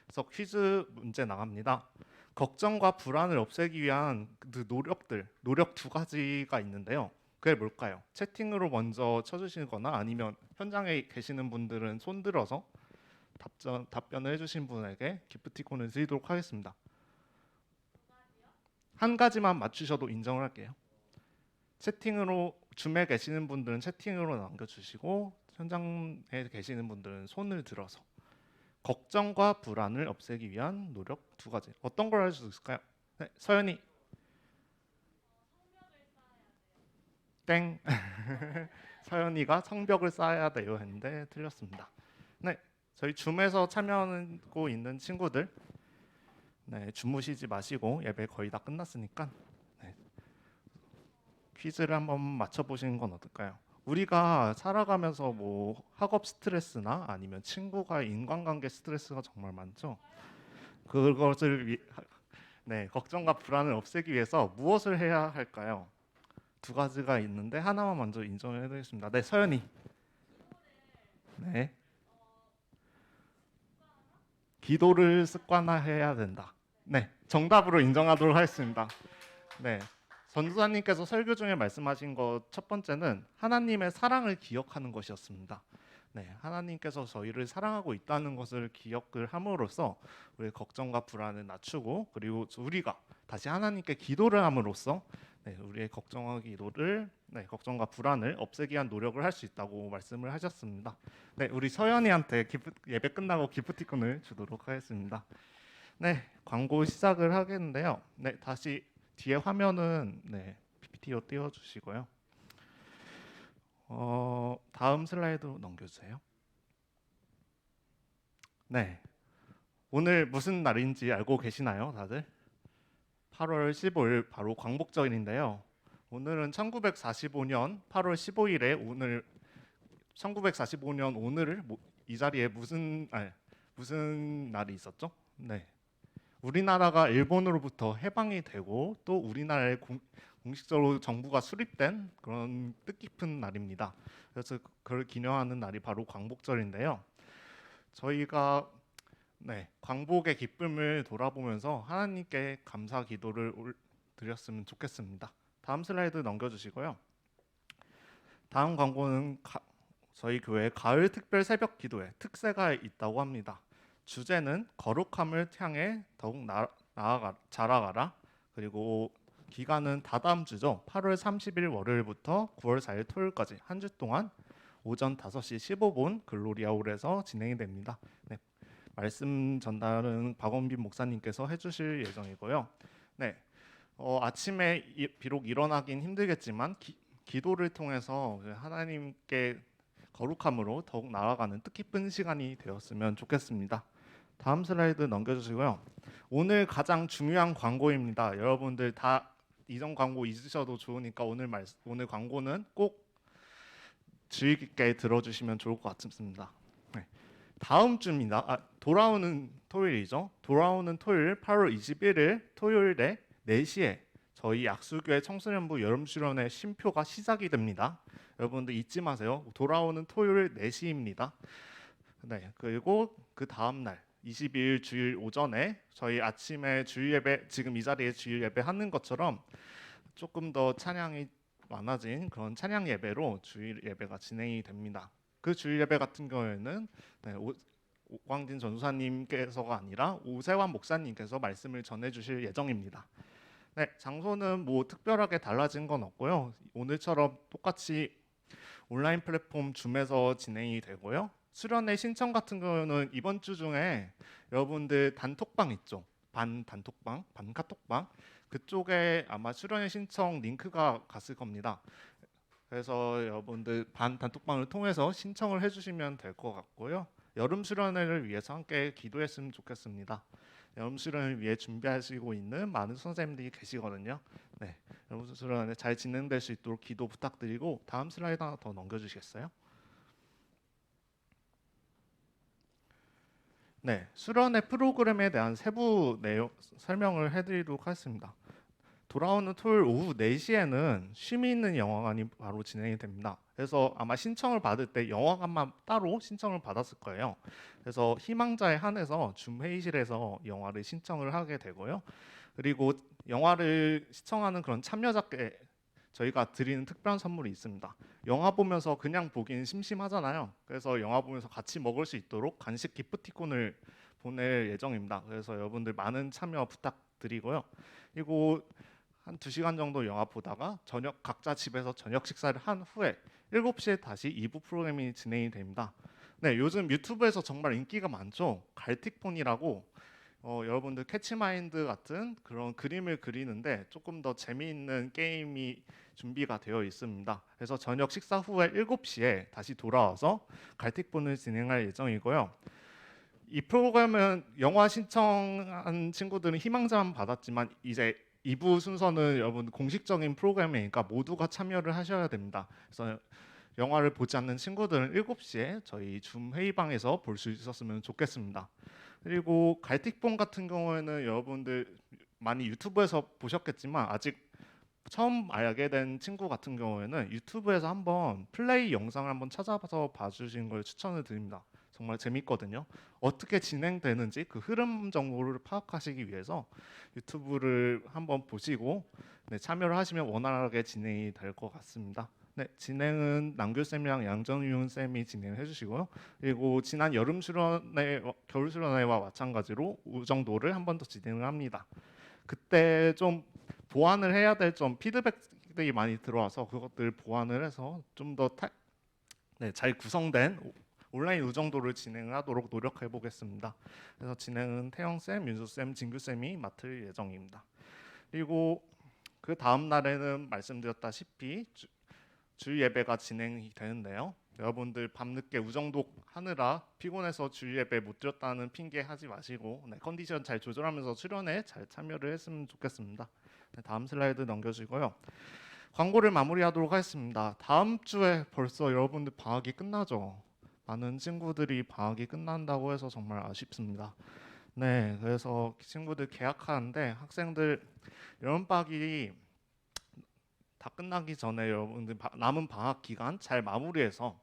그래서 퀴즈 문제 나갑니다. 걱정과 불안을 없애기 위한 그 노력 두 가지가 있는데요. 그게 뭘까요? 채팅으로 먼저 쳐주시거나 아니면 현장에 계시는 분들은 손들어서 답변을 해주신 분에게 기프티콘을 드리도록 하겠습니다. 한 가지만 맞추셔도 인정을 할게요. 채팅으로 줌에 계시는 분들은 채팅으로 남겨주시고 현장에 계시는 분들은 손을 들어서 걱정과 불안을 없애기 위한 노력 두 가지. 어떤 걸 할 수 있을까요? 네, 서연이. 땡. 서연이가 성벽을 쌓아야 돼요 했는데 틀렸습니다. 네, 저희 줌에서 참여하고 있는 친구들, 네, 주무시지 마시고 예배 거의 다 끝났으니까 네, 퀴즈를 한번 맞춰보시는 건 어떨까요? 우리가 살아가면서 뭐 학업 스트레스나 아니면 친구와의 인간관계 스트레스가 정말 많죠. 그것을 네, 걱정과 불안을 없애기 위해서 무엇을 해야 할까요? 두 가지가 있는데 하나만 먼저 인정해 드리겠습니다. 네, 서연이. 네. 기도를 습관화해야 된다. 네, 정답으로 인정하도록 하겠습니다. 네, 전도사님께서 설교 중에 말씀하신 것 첫 번째는 하나님의 사랑을 기억하는 것이었습니다. 네, 하나님께서 저희를 사랑하고 있다는 것을 기억을 함으로써 우리의 걱정과 불안을 낮추고 그리고 우리가 다시 하나님께 기도를 함으로써 네, 우리의 걱정과 불안을 없애기 위한 노력을 할 수 있다고 말씀을 하셨습니다. 네, 우리 서연이한테 예배 끝나고 기프티콘을 주도록 하겠습니다. 네, 광고 시작을 하겠는데요. 네, 다시 뒤에 화면은 네, PPT로 띄워주시고요. 다음 슬라이드로 넘겨주세요. 네, 오늘 무슨 날인지 알고 계시나요, 다들? 8월 15일 바로 광복절인데요. 오늘은 1945년 8월 15일에 오늘 1945년 오늘을 이 자리에 무슨 날이 있었죠? 네, 우리나라가 일본으로부터 해방이 되고 또 우리나라에 공식적으로 정부가 수립된 그런 뜻깊은 날입니다. 그래서 그걸 기념하는 날이 바로 광복절인데요. 저희가 광복의 기쁨을 돌아보면서 하나님께 감사 기도를 드렸으면 좋겠습니다. 다음 슬라이드 넘겨주시고요. 다음 광고는 저희 교회 가을 특별 새벽 기도회 특세가 있다고 합니다. 주제는 거룩함을 향해 더욱 자라가라. 그리고 기간은 다다음 주죠. 8월 30일 월요일부터 9월 4일 토요일까지 한 주 동안 오전 5시 15분 글로리아홀에서 진행이 됩니다. 네, 말씀 전달은 박원빈 목사님께서 해주실 예정이고요. 아침에 비록 일어나긴 힘들겠지만 기도를 통해서 하나님께 거룩함으로 더욱 나아가는 뜻깊은 시간이 되었으면 좋겠습니다. 다음 슬라이드 넘겨주시고요. 오늘 가장 중요한 광고입니다. 여러분들 다 이전 광고 잊으셔도 좋으니까 오늘 광고는 꼭 주의 깊게 들어주시면 좋을 것 같습니다. 다음 주입니다. 돌아오는 토요일이죠. 돌아오는 토요일 8월 21일 토요일에 4시에 저희 약수교회 청소년부 여름수련회 심표가 시작이 됩니다. 여러분들 잊지 마세요. 돌아오는 토요일 4시입니다. 그리고 그 다음 날 22일 주일 오전에 저희 아침에 주일 예배, 지금 이 자리에 주일 예배 하는 것처럼 조금 더 찬양이 많아진 그런 찬양 예배로 주일 예배가 진행이 됩니다. 그 주일 예배 같은 경우에는 오광진 전도사님께서가 아니라 오세환 목사님께서 말씀을 전해주실 예정입니다. 장소는 뭐 특별하게 달라진 건 없고요. 오늘처럼 똑같이 온라인 플랫폼 줌에서 진행이 되고요. 수련회 신청 같은 경우는 이번 주 중에 여러분들 단톡방 있죠. 반단톡방, 반카톡방 그쪽에 아마 수련회 신청 링크가 갔을 겁니다. 그래서 여러분들 단톡방을 통해서 신청을 해주시면 될 것 같고요. 여름 수련회를 위해서 함께 기도했으면 좋겠습니다. 여름 수련을 위해 준비하시고 있는 많은 선생님들이 계시거든요. 여름 수련회 잘 진행될 수 있도록 기도 부탁드리고 다음 슬라이드 하나 더 넘겨주시겠어요? 수련회 프로그램에 대한 세부 내용 설명을 해드리도록 하겠습니다. 돌아오는 토요일 오후 4시에는 쉼이 있는 영화관이 바로 진행이 됩니다. 그래서 아마 신청을 받을 때 영화관만 따로 신청을 받았을 거예요. 그래서 희망자에 한해서 줌 회의실에서 영화를 신청을 하게 되고요. 그리고 영화를 시청하는 그런 참여자께 저희가 드리는 특별한 선물이 있습니다. 영화 보면서 그냥 보기는 심심하잖아요. 그래서 영화 보면서 같이 먹을 수 있도록 간식 기프티콘을 보낼 예정입니다. 그래서 여러분들 많은 참여 부탁드리고요. 그리고 한 2시간 정도 영화 보다가 저녁 각자 집에서 저녁 식사를 한 후에 7시에 다시 2부 프로그램이 진행이 됩니다. 요즘 유튜브에서 정말 인기가 많죠. 갈틱폰이라고 여러분들 캐치마인드 같은 그런 그림을 그리는데 조금 더 재미있는 게임이 준비가 되어 있습니다. 그래서 저녁 식사 후에 7시에 다시 돌아와서 갈틱폰을 진행할 예정이고요. 이 프로그램은 영화 신청한 친구들은 희망자만 받았지만 이제 2부 순서는 여러분 공식적인 프로그램이니까 모두가 참여를 하셔야 됩니다. 그래서 영화를 보지 않는 친구들은 7시에 저희 줌 회의방에서 볼 수 있었으면 좋겠습니다. 그리고 갈틱본 같은 경우에는 여러분들 많이 유튜브에서 보셨겠지만 아직 처음 알게 된 친구 같은 경우에는 유튜브에서 한번 플레이 영상을 한번 찾아서 봐주신 걸 추천을 드립니다. 정말 재밌거든요. 어떻게 진행되는지 그 흐름 정보를 파악하시기 위해서 유튜브를 한번 보시고 참여를 하시면 원활하게 진행이 될 것 같습니다. 진행은 남교쌤이랑 양정윤 쌤이 진행해 주시고요. 그리고 지난 여름 수련회, 겨울 수련회와 마찬가지로 우정도를 한 번 더 진행을 합니다. 그때 좀 보완을 해야 될 좀 피드백들이 많이 들어와서 그것들 보완을 해서 좀 더 잘 구성된 온라인 우정도를 진행하도록 노력해 보겠습니다. 그래서 진행은 태영 쌤, 윤수 쌤, 진규 쌤이 맡을 예정입니다. 그리고 그 다음 날에는 말씀드렸다시피 주일 예배가 진행이 되는데요. 여러분들 밤늦게 우정도 하느라 피곤해서 주일 예배 못 드렸다는 핑계 하지 마시고 컨디션 잘 조절하면서 수련회 잘 참여를 했으면 좋겠습니다. 다음 슬라이드 넘겨주시고요. 광고를 마무리하도록 하겠습니다. 다음 주에 벌써 여러분들 방학이 끝나죠. 많은 친구들이 방학이 끝난다고 해서 정말 아쉽습니다. 네, 그래서 친구들 개학하는데 학생들 여름방학이 다 끝나기 전에 여러분들 남은 방학 기간 잘 마무리해서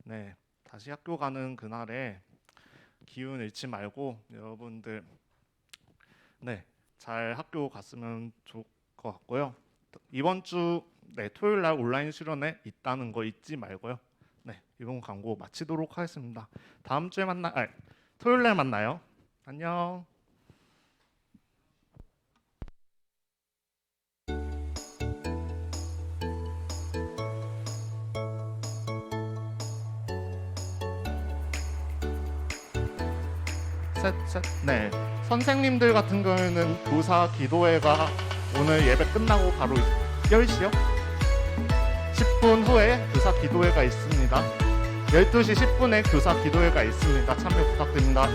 네, 다시 학교 가는 그날에 기운 잃지 말고 여러분들 네, 잘 학교 갔으면 좋을 것 같고요. 이번 주 네, 토요일 날 온라인 수련회 있다는 거 잊지 말고요. 네, 이번 광고 마치도록 하겠습니다. 다음 주에 토요일 날 만나요. 안녕. 네. 선생님들 같은 경우에는 교사 기도회가 오늘 예배 끝나고 바로 10시요? 10분 후에 교사 기도회가 있습니다. 12시 10분에 교사 기도회가 있습니다. 참여 부탁드립니다.